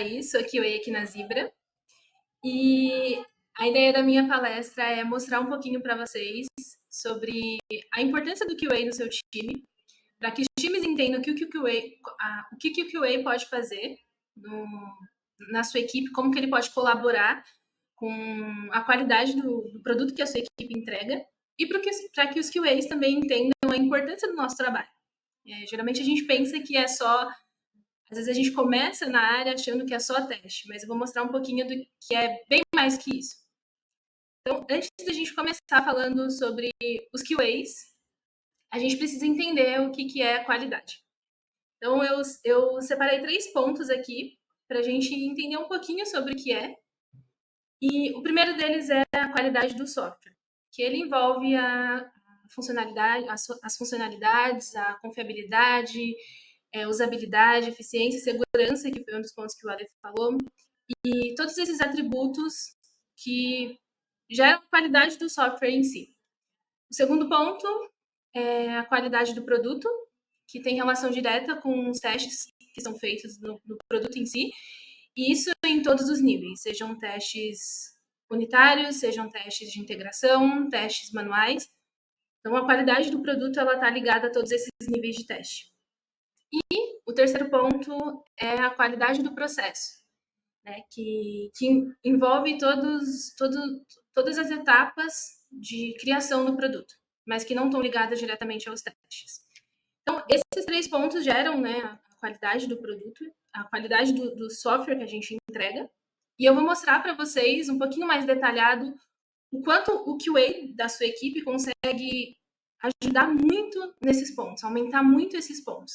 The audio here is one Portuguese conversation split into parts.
Thaís, sou QA aqui na Zebra. E a ideia da minha palestra é mostrar um pouquinho para vocês sobre a importância do QA no seu time, para que os times entendam o que o QA pode fazer na sua equipe, como que ele pode colaborar com a qualidade do produto que a sua equipe entrega, e para que os QAs também entendam a importância do nosso trabalho. Geralmente a gente pensa que é só. Às vezes a gente começa na área achando que é só teste, mas eu vou mostrar um pouquinho do que é bem mais que isso. Então, antes da gente começar falando sobre os QAs, a gente precisa entender o que é a qualidade. Então, eu separei 3 pontos aqui para a gente entender um pouquinho sobre o que é. E o primeiro deles é a qualidade do software, que ele envolve a funcionalidade, as funcionalidades, a confiabilidade, usabilidade, eficiência e segurança, que foi um dos pontos que o Aleph falou, e todos esses atributos que geram a qualidade do software em si. O segundo ponto é a qualidade do produto, que tem relação direta com os testes que são feitos no produto em si, e isso em todos os níveis, sejam testes unitários, sejam testes de integração, testes manuais. Então, a qualidade do produto está ligada a todos esses níveis de teste. E o terceiro ponto é a qualidade do processo, né, que envolve todas as etapas de criação do produto, mas que não estão ligadas diretamente aos testes. Então, esses 3 pontos geram, né, a qualidade do produto, a qualidade do software que a gente entrega, e eu vou mostrar para vocês um pouquinho mais detalhado o quanto o QA da sua equipe consegue ajudar muito nesses pontos, aumentar muito esses pontos.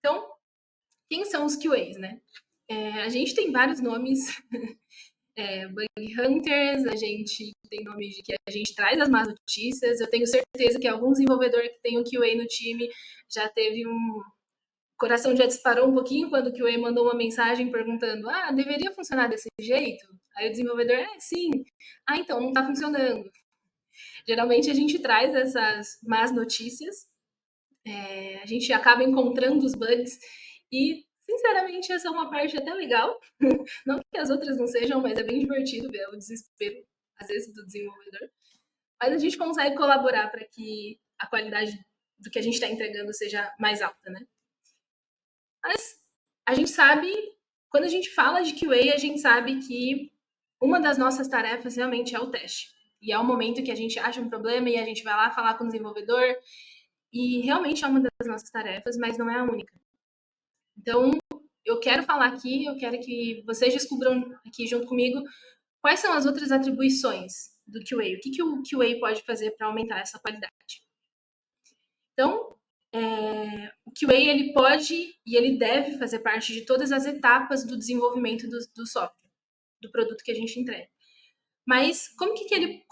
Então, quem são os QAs, né? A gente tem vários nomes, bug hunters, a gente tem nome de que a gente traz as más notícias. Eu tenho certeza que algum desenvolvedor que tem o QA no time já teve o coração já disparou um pouquinho quando o QA mandou uma mensagem perguntando: deveria funcionar desse jeito? Aí o desenvolvedor, sim. Então não está funcionando. Geralmente a gente traz essas más notícias, a gente acaba encontrando os bugs e, sinceramente, essa é uma parte até legal. Não que as outras não sejam, mas é bem divertido ver o desespero, às vezes, do desenvolvedor. Mas a gente consegue colaborar para que a qualidade do que a gente está entregando seja mais alta, né? Mas a gente sabe, quando a gente fala de QA, a gente sabe que uma das nossas tarefas realmente é o teste. E é o momento que a gente acha um problema e a gente vai lá falar com o desenvolvedor. E realmente é uma das nossas tarefas, mas não é a única. Então, eu quero falar aqui, eu quero que vocês descubram aqui junto comigo quais são as outras atribuições do QA. O que o QA pode fazer para aumentar essa qualidade? Então, o QA ele pode e ele deve fazer parte de todas as etapas do desenvolvimento do software, do produto que a gente entrega. Mas como que ele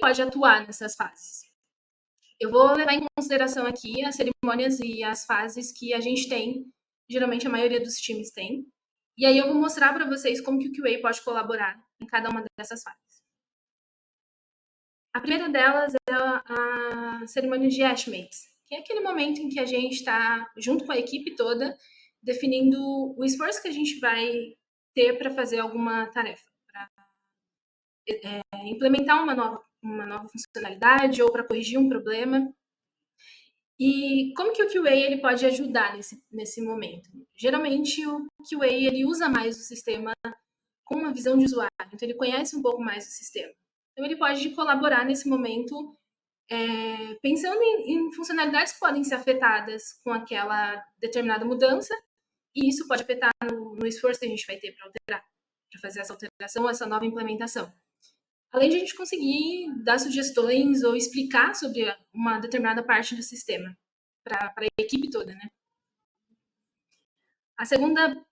pode atuar nessas fases? Eu vou levar em consideração aqui as cerimônias e as fases que a gente tem, geralmente a maioria dos times tem. E aí eu vou mostrar para vocês como que o QA pode colaborar em cada uma dessas fases. A primeira delas é a cerimônia de estimates, que é aquele momento em que a gente está, junto com a equipe toda, definindo o esforço que a gente vai ter para fazer alguma tarefa, para implementar uma nova funcionalidade ou para corrigir um problema. E como que o QA ele pode ajudar nesse momento? Geralmente o QA ele usa mais o sistema com uma visão de usuário, então ele conhece um pouco mais o sistema. Então ele pode colaborar nesse momento pensando em funcionalidades que podem ser afetadas com aquela determinada mudança, e isso pode afetar no esforço que a gente vai ter para alterar, para fazer essa alteração, essa nova implementação. Além de a gente conseguir dar sugestões ou explicar sobre uma determinada parte do sistema para a equipe toda, né? A segunda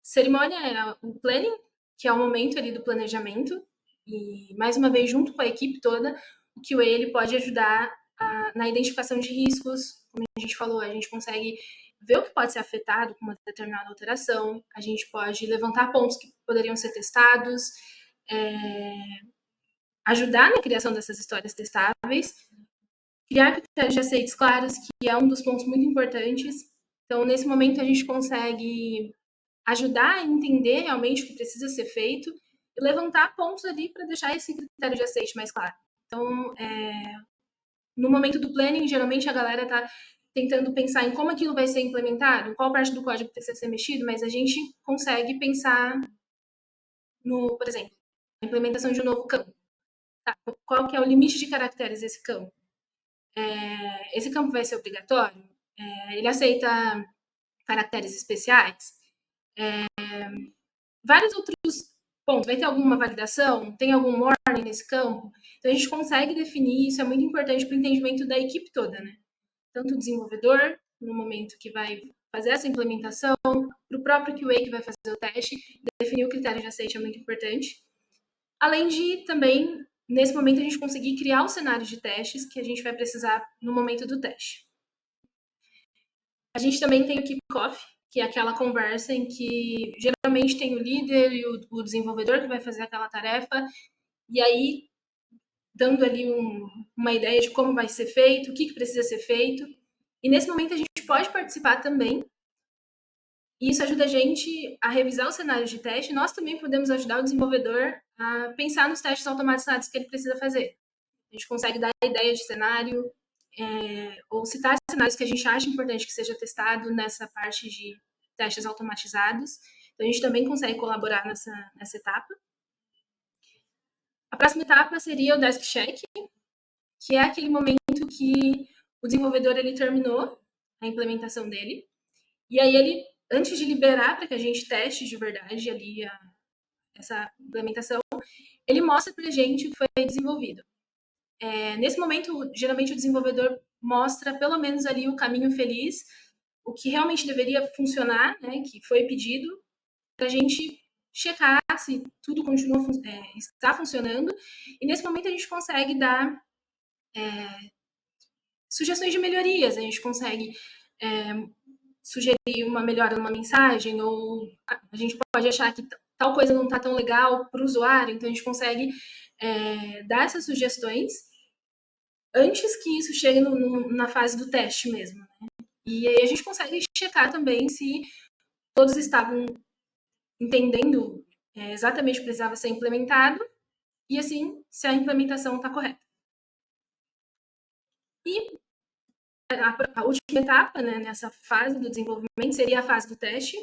cerimônia é o planning, que é o momento ali do planejamento, e mais uma vez junto com a equipe toda, o QA ele pode ajudar na identificação de riscos. Como a gente falou, a gente consegue ver o que pode ser afetado com uma determinada alteração, a gente pode levantar pontos que poderiam ser testados, ajudar na criação dessas histórias testáveis, criar critérios de aceites claros, que é um dos pontos muito importantes. Então, nesse momento, a gente consegue ajudar a entender realmente o que precisa ser feito e levantar pontos ali para deixar esse critério de aceite mais claro. Então, no momento do planning, geralmente a galera está tentando pensar em como aquilo vai ser implementado, qual parte do código precisa ser mexido, mas a gente consegue pensar no, por exemplo, a implementação de um novo campo. Tá? Qual que é o limite de caracteres desse campo? Esse campo vai ser obrigatório? Ele aceita caracteres especiais? Vários outros pontos. Vai ter alguma validação? Tem algum warning nesse campo? Então, a gente consegue definir, isso é muito importante para o entendimento da equipe toda, né? Tanto o desenvolvedor, no momento que vai fazer essa implementação, para o próprio QA que vai fazer o teste, definir o critério de aceite é muito importante. Além de também, nesse momento, a gente conseguir criar os cenários de testes que a gente vai precisar no momento do teste. A gente também tem o kickoff, que é aquela conversa em que geralmente tem o líder e o desenvolvedor que vai fazer aquela tarefa, e aí dando ali uma ideia de como vai ser feito, o que precisa ser feito. E nesse momento a gente pode participar também. E isso ajuda a gente a revisar os cenários de teste. Nós também podemos ajudar o desenvolvedor a pensar nos testes automatizados que ele precisa fazer. A gente consegue dar ideia de cenário, ou citar cenários que a gente acha importante que seja testado nessa parte de testes automatizados. Então, a gente também consegue colaborar nessa etapa. A próxima etapa seria o desk check, que é aquele momento que o desenvolvedor ele terminou a implementação dele, e aí ele, antes de liberar para que a gente teste de verdade ali essa implementação, ele mostra para a gente o que foi desenvolvido. Nesse momento, geralmente o desenvolvedor mostra pelo menos ali o caminho feliz, o que realmente deveria funcionar, né, que foi pedido, para a gente checar se tudo continua está funcionando. E nesse momento a gente consegue dar sugestões de melhorias, a gente consegue sugerir uma melhora numa mensagem, ou a gente pode achar que tal coisa não está tão legal para o usuário, então a gente consegue dar essas sugestões antes que isso chegue na fase do teste mesmo. Né? E aí a gente consegue checar também se todos estavam entendendo exatamente o que precisava ser implementado e, assim, se a implementação está correta. E a última etapa, né, nessa fase do desenvolvimento seria a fase do teste,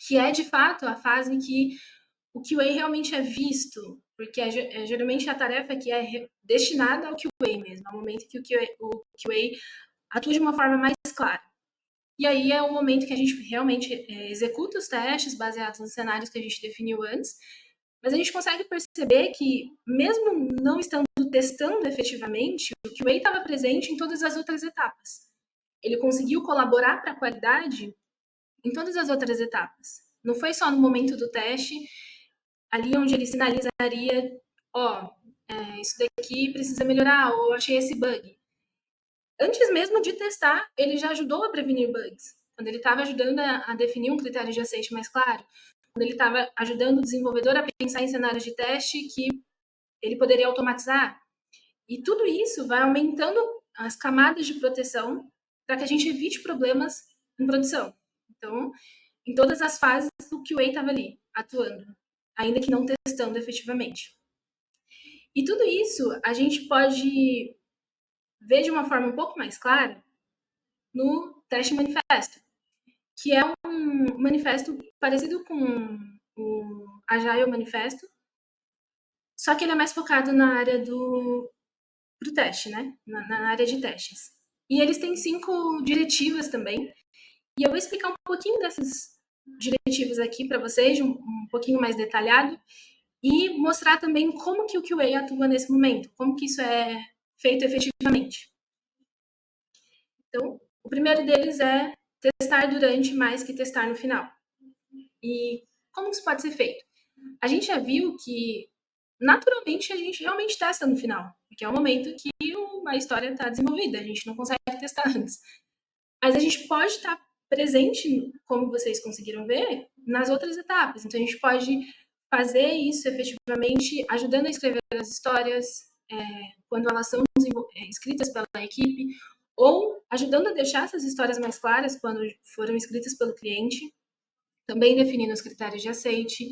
que é, de fato, a fase em que o QA realmente é visto, porque geralmente a tarefa que é destinada ao QA mesmo, ao momento que o QA atua de uma forma mais clara. E aí é o momento que a gente realmente executa os testes baseados nos cenários que a gente definiu antes, mas a gente consegue perceber que, mesmo não estando testando efetivamente, o QA estava presente em todas as outras etapas. Ele conseguiu colaborar para a qualidade em todas as outras etapas. Não foi só no momento do teste, ali onde ele sinalizaria, isso daqui precisa melhorar, ou achei esse bug. Antes mesmo de testar, ele já ajudou a prevenir bugs. Quando ele estava ajudando a definir um critério de aceite mais claro, quando ele estava ajudando o desenvolvedor a pensar em cenários de teste que ele poderia automatizar. E tudo isso vai aumentando as camadas de proteção para que a gente evite problemas em produção. Então, em todas as fases, o QA estava ali, atuando, ainda que não testando efetivamente. E tudo isso a gente pode ver de uma forma um pouco mais clara no teste manifesto, que é um manifesto parecido com o Agile Manifesto, só que ele é mais focado na área do teste, né? Na área de testes. E eles têm 5 diretivas também. E eu vou explicar um pouquinho dessas diretivas aqui para vocês, um pouquinho mais detalhado, e mostrar também como que o QA atua nesse momento, como que isso é feito efetivamente. Então, o primeiro deles é testar durante mais que testar no final. E como isso pode ser feito? A gente já viu que, naturalmente, a gente realmente testa no final, porque é o momento que a história está desenvolvida, a gente não consegue testar antes. Mas a gente pode estar presente, como vocês conseguiram ver, nas outras etapas. Então, a gente pode fazer isso efetivamente, ajudando a escrever as histórias, quando elas são escritas pela equipe, ou ajudando a deixar essas histórias mais claras quando foram escritas pelo cliente. também definindo os critérios de aceite.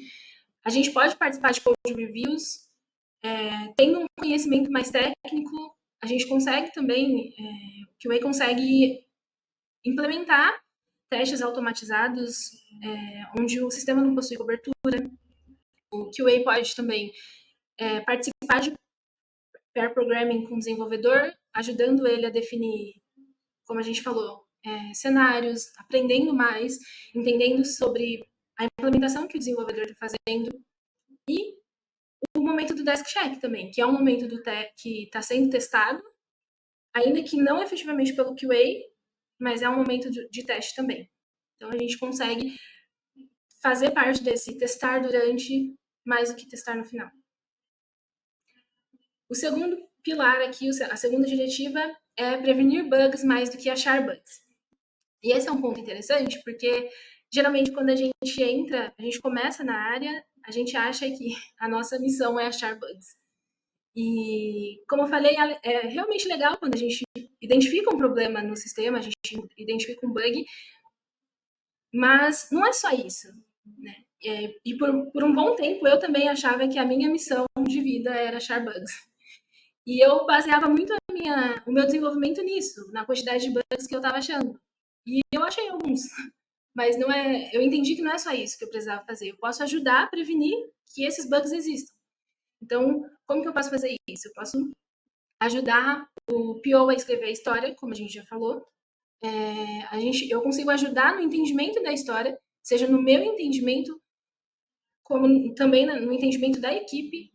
A gente pode participar de code reviews, tendo um conhecimento mais técnico, a gente consegue também, o QA consegue implementar testes automatizados, onde o sistema não possui cobertura. O QA pode também participar de pair programming com o desenvolvedor, ajudando ele a definir, como a gente falou, cenários, aprendendo mais, entendendo sobre a implementação que o desenvolvedor está fazendo. E o momento do desk check também, que é um momento que está sendo testado, ainda que não efetivamente pelo QA, mas é um momento de teste também. Então a gente consegue fazer parte desse testar durante mais do que testar no final. O segundo pilar aqui, a segunda diretiva, é prevenir bugs mais do que achar bugs. E esse é um ponto interessante, porque geralmente quando a gente entra, a gente começa na área, a gente acha que a nossa missão é achar bugs. E, como eu falei, é realmente legal quando a gente identifica um problema no sistema, a gente identifica um bug, mas não é só isso, né? E por um bom tempo eu também achava que a minha missão de vida era achar bugs. E eu baseava muito o meu desenvolvimento nisso, na quantidade de bugs que eu estava achando. E eu achei alguns, mas não é. Eu entendi que não é só isso que eu precisava fazer. Eu posso ajudar a prevenir que esses bugs existam. Então, como que eu posso fazer isso? Eu posso ajudar o PO a escrever a história, como a gente já falou. Eu consigo ajudar no entendimento da história, seja no meu entendimento, como também no entendimento da equipe.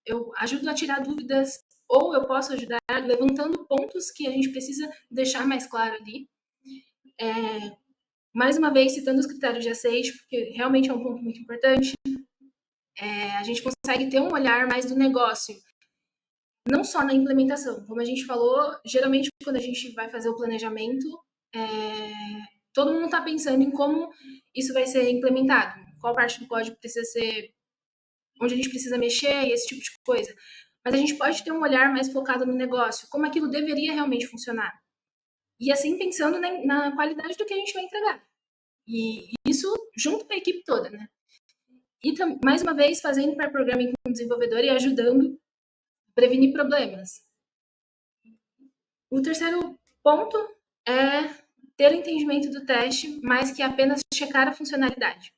Eu ajudo a tirar dúvidas, ou eu posso ajudar levantando pontos que a gente precisa deixar mais claro ali. Mais uma vez, citando os critérios de aceite, porque realmente é um ponto muito importante. A gente consegue ter um olhar mais do negócio, não só na implementação. Como a gente falou, geralmente quando a gente vai fazer o planejamento, todo mundo está pensando em como isso vai ser implementado, qual parte do código precisa ser, onde a gente precisa mexer e esse tipo de coisa. Mas a gente pode ter um olhar mais focado no negócio, como aquilo deveria realmente funcionar. E assim pensando na qualidade do que a gente vai entregar. E isso junto com a equipe toda, né? E mais uma vez fazendo pair programming com o desenvolvedor e ajudando a prevenir problemas. O terceiro ponto é ter o entendimento do teste, mais que apenas checar a funcionalidade.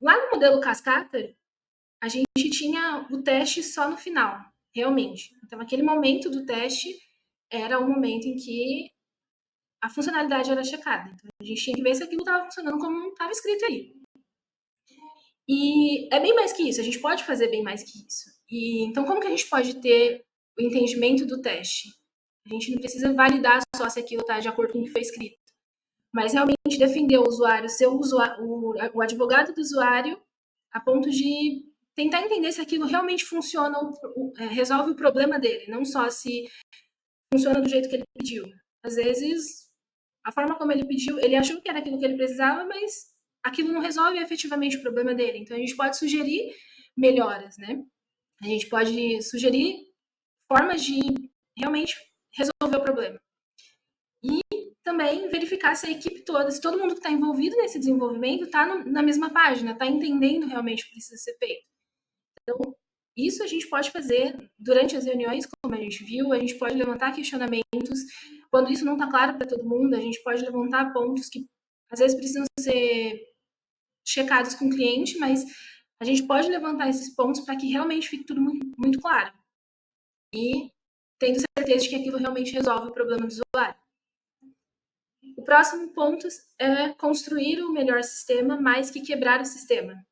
Lá no modelo Cascata, a gente tinha o teste só no final, realmente. Então, aquele momento do teste era o momento em que a funcionalidade era checada. Então, a gente tinha que ver se aquilo estava funcionando como estava escrito ali. E é bem mais que isso, a gente pode fazer bem mais que isso. E então, como que a gente pode ter o entendimento do teste? A gente não precisa validar só se aquilo está de acordo com o que foi escrito, mas realmente defender o usuário, ser o advogado do usuário, a ponto de tentar entender se aquilo realmente funciona, resolve o problema dele, não só se funciona do jeito que ele pediu. Às vezes, a forma como ele pediu, ele achou que era aquilo que ele precisava, mas aquilo não resolve efetivamente o problema dele. Então, a gente pode sugerir melhoras, né? A gente pode sugerir formas de realmente resolver o problema. E também verificar se a equipe toda, se todo mundo que está envolvido nesse desenvolvimento está na mesma página, está entendendo realmente o que precisa ser feito. Então, isso a gente pode fazer durante as reuniões, como a gente viu, a gente pode levantar questionamentos. Quando isso não está claro para todo mundo, a gente pode levantar pontos que às vezes precisam ser checados com o cliente, mas a gente pode levantar esses pontos para que realmente fique tudo muito, muito claro. E tendo certeza de que aquilo realmente resolve o problema do usuário. O próximo ponto é construir o melhor sistema mais que quebrar o sistema.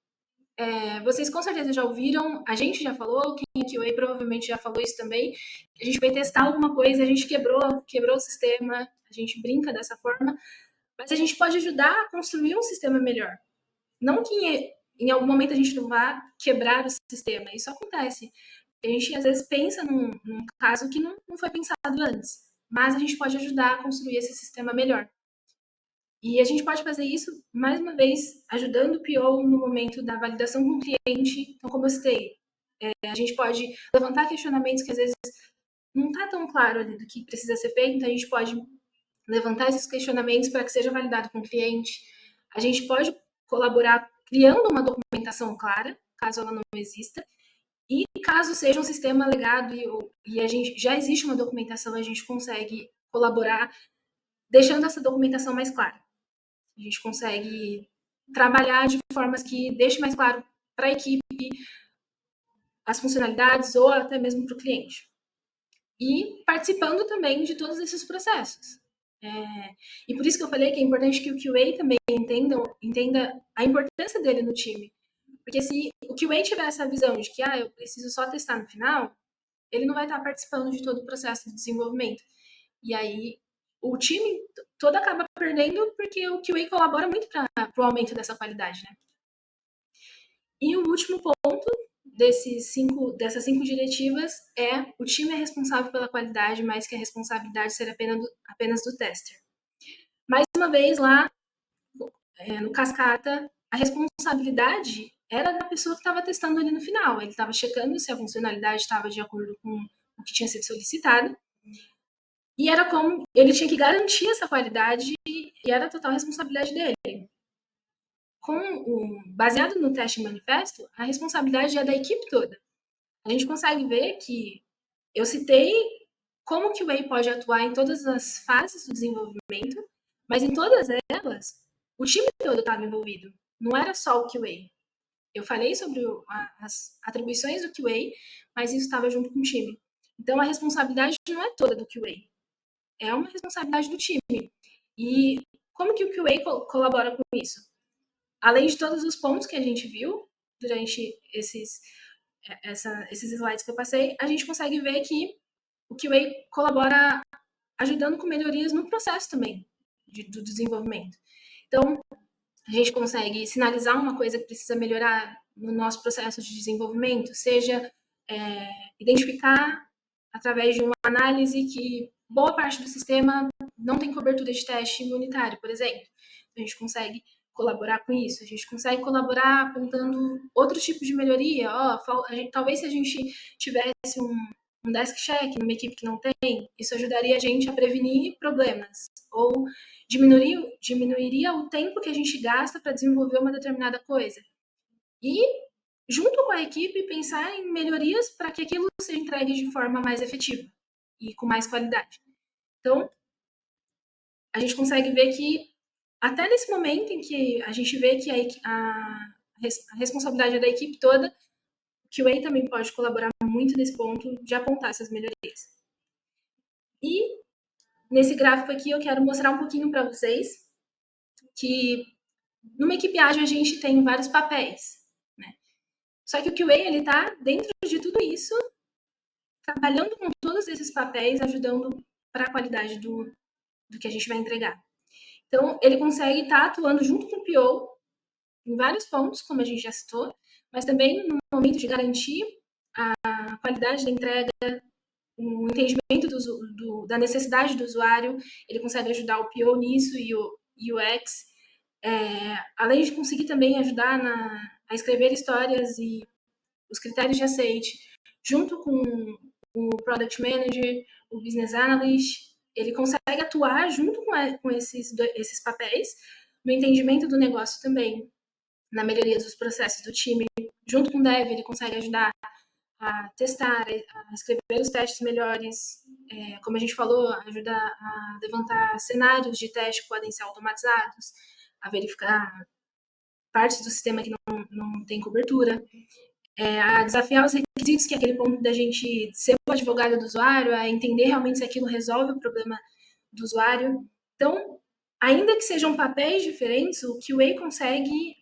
Vocês com certeza já ouviram, a gente já falou, quem é QA provavelmente já falou isso também, a gente vai testar alguma coisa, a gente quebrou o sistema, a gente brinca dessa forma, mas a gente pode ajudar a construir um sistema melhor. Não que em algum momento a gente não vá quebrar o sistema, isso acontece. A gente às vezes pensa num caso que não foi pensado antes, mas a gente pode ajudar a construir esse sistema melhor. E a gente pode fazer isso, mais uma vez, ajudando o PO no momento da validação com o cliente. Então, como eu citei, a gente pode levantar questionamentos que às vezes não está tão claro ali do que precisa ser feito, então a gente pode levantar esses questionamentos para que seja validado com o cliente. A gente pode colaborar criando uma documentação clara, caso ela não exista, e caso seja um sistema legado e a gente já existe uma documentação, a gente consegue colaborar deixando essa documentação mais clara. A gente consegue trabalhar de formas que deixe mais claro para a equipe as funcionalidades ou até mesmo para o cliente. E participando também de todos esses processos. E por isso que eu falei que é importante que o QA também entenda a importância dele no time. Porque se o QA tiver essa visão de que eu preciso só testar no final, ele não vai estar participando de todo o processo de desenvolvimento. E aí o time todo acaba perdendo porque o QA colabora muito para o aumento dessa qualidade, né? E o último ponto dessas 5 diretivas é o time é responsável pela qualidade, mais que a responsabilidade ser apenas do tester. Mais uma vez, lá no Cascata, a responsabilidade era da pessoa que estava testando ali no final. Ele estava checando se a funcionalidade estava de acordo com o que tinha sido solicitado. E era como ele tinha que garantir essa qualidade e era a total responsabilidade dele. Baseado no teste manifesto, a responsabilidade é da equipe toda. A gente consegue ver que eu citei como que o QA pode atuar em todas as fases do desenvolvimento, mas em todas elas, o time todo estava envolvido. Não era só o QA. Eu falei sobre as atribuições do QA, mas isso estava junto com o time. Então, a responsabilidade não é toda do QA. É uma responsabilidade do time. E como que o QA colabora com isso? Além de todos os pontos que a gente viu durante esses slides que eu passei, a gente consegue ver que o QA colabora ajudando com melhorias no processo também do desenvolvimento. Então, a gente consegue sinalizar uma coisa que precisa melhorar no nosso processo de desenvolvimento, seja identificar através de uma análise que boa parte do sistema não tem cobertura de teste unitário, por exemplo. A gente consegue colaborar com isso. A gente consegue colaborar apontando outros tipos de melhoria. Talvez se a gente tivesse um desk check numa equipe que não tem, isso ajudaria a gente a prevenir problemas ou diminuiria o tempo que a gente gasta para desenvolver uma determinada coisa. E, junto com a equipe, pensar em melhorias para que aquilo seja entregue de forma mais efetiva e com mais qualidade. Então, a gente consegue ver que, até nesse momento em que a gente vê que a responsabilidade é da equipe toda, o QA também pode colaborar muito nesse ponto de apontar essas melhorias. E, nesse gráfico aqui, eu quero mostrar um pouquinho para vocês que, numa equipe ágil, a gente tem vários papéis, né? Só que o QA, ele está dentro de tudo isso, trabalhando com todos esses papéis, ajudando para a qualidade do que a gente vai entregar. Então, ele consegue estar atuando junto com o PO em vários pontos, como a gente já citou, mas também no momento de garantir a qualidade da entrega, o entendimento da necessidade do usuário, ele consegue ajudar o PO nisso e o UX, além de conseguir também ajudar a escrever histórias e os critérios de aceite, junto com o Product Manager, o Business Analyst, ele consegue atuar junto com esses papéis no entendimento do negócio também, na melhoria dos processos do time. Junto com o Dev, ele consegue ajudar a testar, a escrever os testes melhores, como a gente falou, ajuda a levantar cenários de teste que podem ser automatizados, a verificar partes do sistema que não tem cobertura, a desafiar os requisitos, que é aquele ponto da gente ser o advogado do usuário, a entender realmente se aquilo resolve o problema do usuário. Então, ainda que sejam papéis diferentes, o QA consegue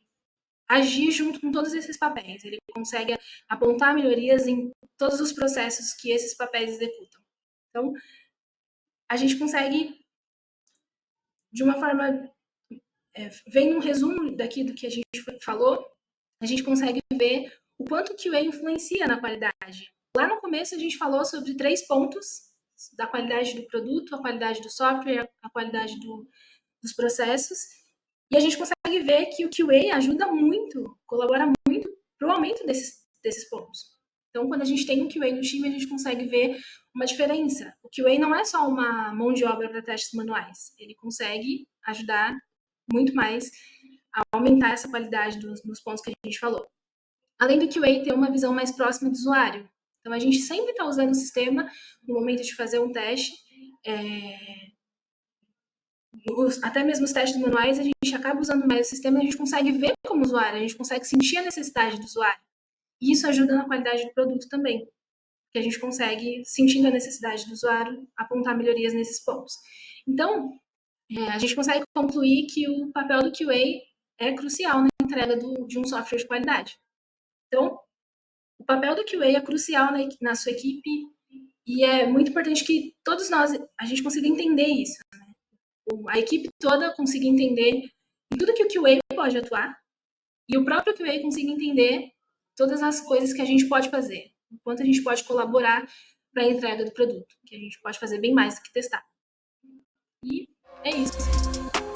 agir junto com todos esses papéis. Ele consegue apontar melhorias em todos os processos que esses papéis executam. Então, a gente consegue, de uma forma, vendo um resumo daqui do que a gente falou, a gente consegue ver o quanto o QA influencia na qualidade. Lá no começo a gente falou sobre 3 pontos da qualidade do produto, a qualidade do software, a qualidade dos processos, e a gente consegue ver que o QA ajuda muito, colabora muito para o aumento desses pontos. Então, quando a gente tem um QA no time, a gente consegue ver uma diferença. O QA não é só uma mão de obra para testes manuais, ele consegue ajudar muito mais aumentar essa qualidade nos pontos que a gente falou. Além do QA ter uma visão mais próxima do usuário. Então, a gente sempre está usando o sistema no momento de fazer um teste. Até mesmo os testes manuais, a gente acaba usando mais o sistema e a gente consegue ver como usuário, a gente consegue sentir a necessidade do usuário. E isso ajuda na qualidade do produto também, que a gente consegue, sentindo a necessidade do usuário, apontar melhorias nesses pontos. Então, a gente consegue concluir que o papel do QA é crucial na entrega de um software de qualidade. Então, o papel do QA é crucial na sua equipe e é muito importante que todos nós, a gente consiga entender isso. Né? A equipe toda consiga entender em tudo que o QA pode atuar e o próprio QA consiga entender todas as coisas que a gente pode fazer, o quanto a gente pode colaborar para a entrega do produto, que a gente pode fazer bem mais do que testar. E é isso.